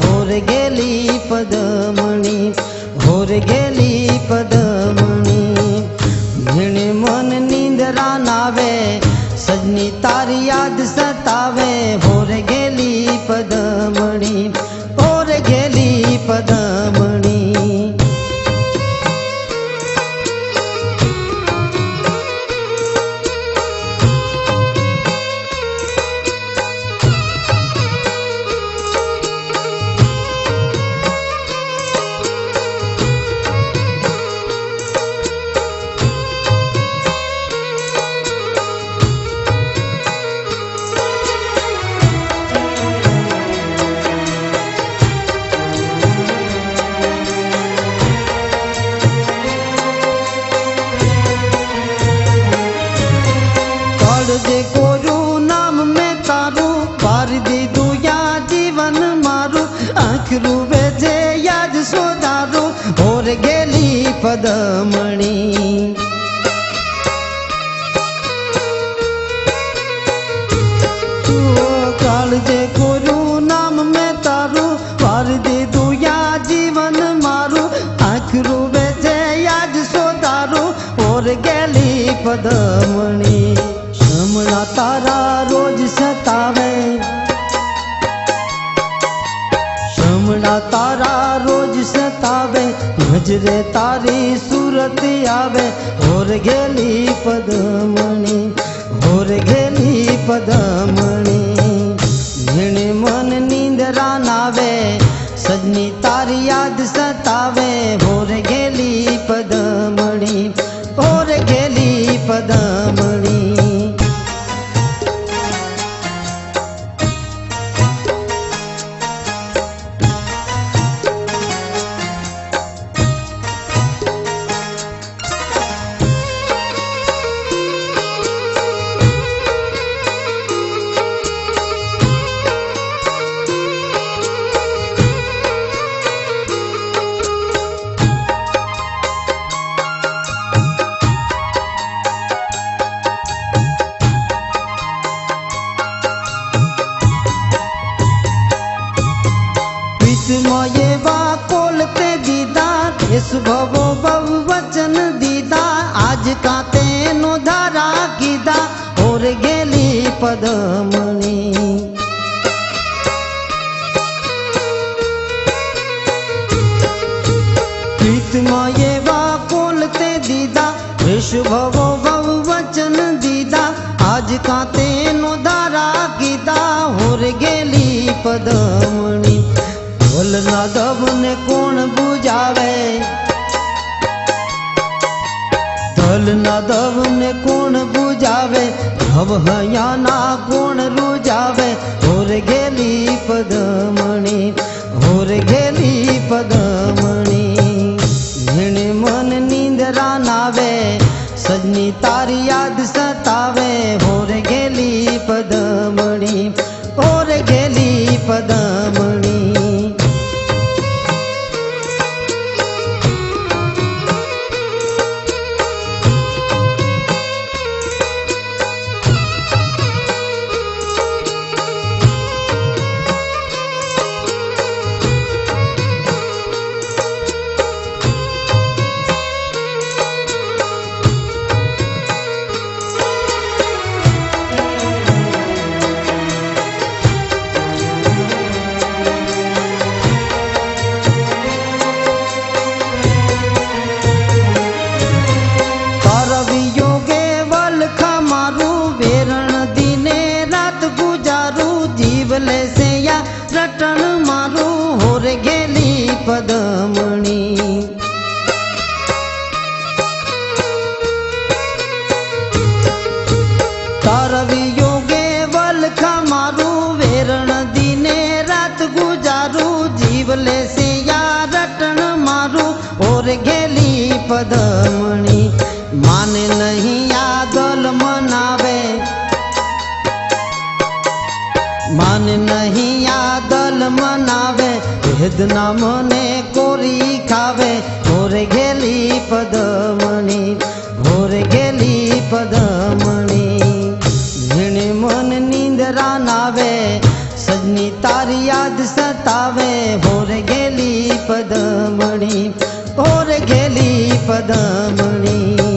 होर गेली पदमणी, होर गेली पदमणी। मीणे मन नींदरा नावे, सजनी तारी याद सतावे, होर गेली पदमणी, होर गेली पदमणी। जे कोरू नाम में तारू, पार दे दुया जीवन मारू, आँख रूवे जे याद सोदारू, होर गेली पदमणी। काल जे कोरू नाम में तारू, पार दे दुया जीवन मारू, आँख रूवे जे याद सोदारू, होर गेली पदमणी। श्यामला तारा रोज सतावे, श्यामला तारा रोज सतावे, नजरे तारी सूरत आवे, होर गेली पदमणी, होर गेली पदमणी। मीणे मन नींदरा नावे, सजनी तारी याद सतावे, होर गेली पदमणी, होर गेली पदमणी। मोये वा कोलते दीदा, इस भवो भव वचन दीदा, आज का तेनो धारा कीदा, होर गेली पदमणी। प्रीत मोये वा कोलते दीदा, इस भवो भव वचन दीदा, आज का तेनो धारा कीदा, होर गेली पदमणी। ढोल नादव ने कौन बुझावे, ढोल नादव ने कौन बुझावे, भव हयाना कौन रुझावे, होर गेली पदमणी, होर गेली पदमणी। मीणे मन नींदरा नावे, सजनी तारी याद सतावे, होर गेली पदमणी, होर गेली पदमणी। से या रटन मारू, होर गेली पदमणी। तारवी योगे वलखा मारू, वेरण दीने रात गुजारू, जीवले से या रटन मारू, होर गेली पदमणी। माने नहीं यादल मनावे, मान नहीं यादल मनावे, वेदना मने कोरी खावे, होर गेली पदमणी, होर गेली पदमणी। मीणे मन नींदरा नावे, सज સજની તારી યાદ સતાવે હોર ગેલી પદમણી હોર ગેલી પદમણી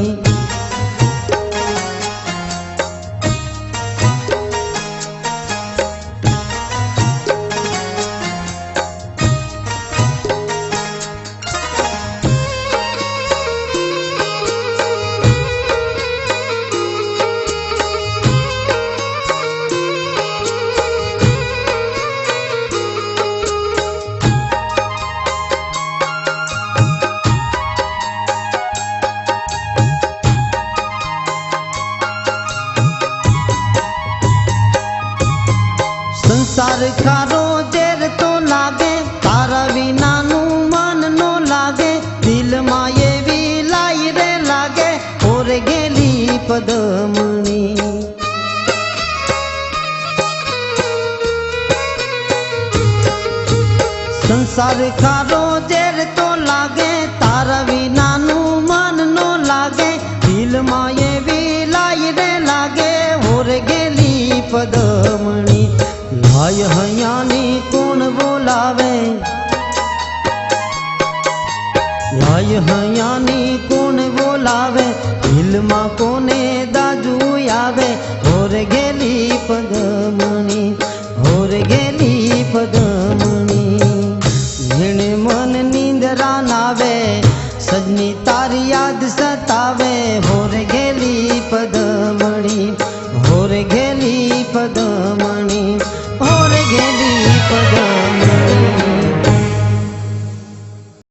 સંસાર ખારો ઝેર તો લાગે તારા વિનાનું મન નો લાગે દિલમાં એવી લાઈ રે લાગે ઓર ગેલી પદમણી સંસાર ખારો ઝેર તો લાગે તારા વિનાનું મન નો લાગે દિલમાં એવી લાઈ રે લાગે ઓર ગેલી પદમણી લાય હૈયાની કોણ બોલાવે લાય હૈયાની કોણ બોલાવે દિલમાં કોને દાજુ આવે હોર ગેલી પદમણી હોર ગેલી પદમણી જેણે મન નીંદરા નાવે સજની તારી યાદ સતાવે હોર ગેલી પદમણી હોર ગેલી પદમણી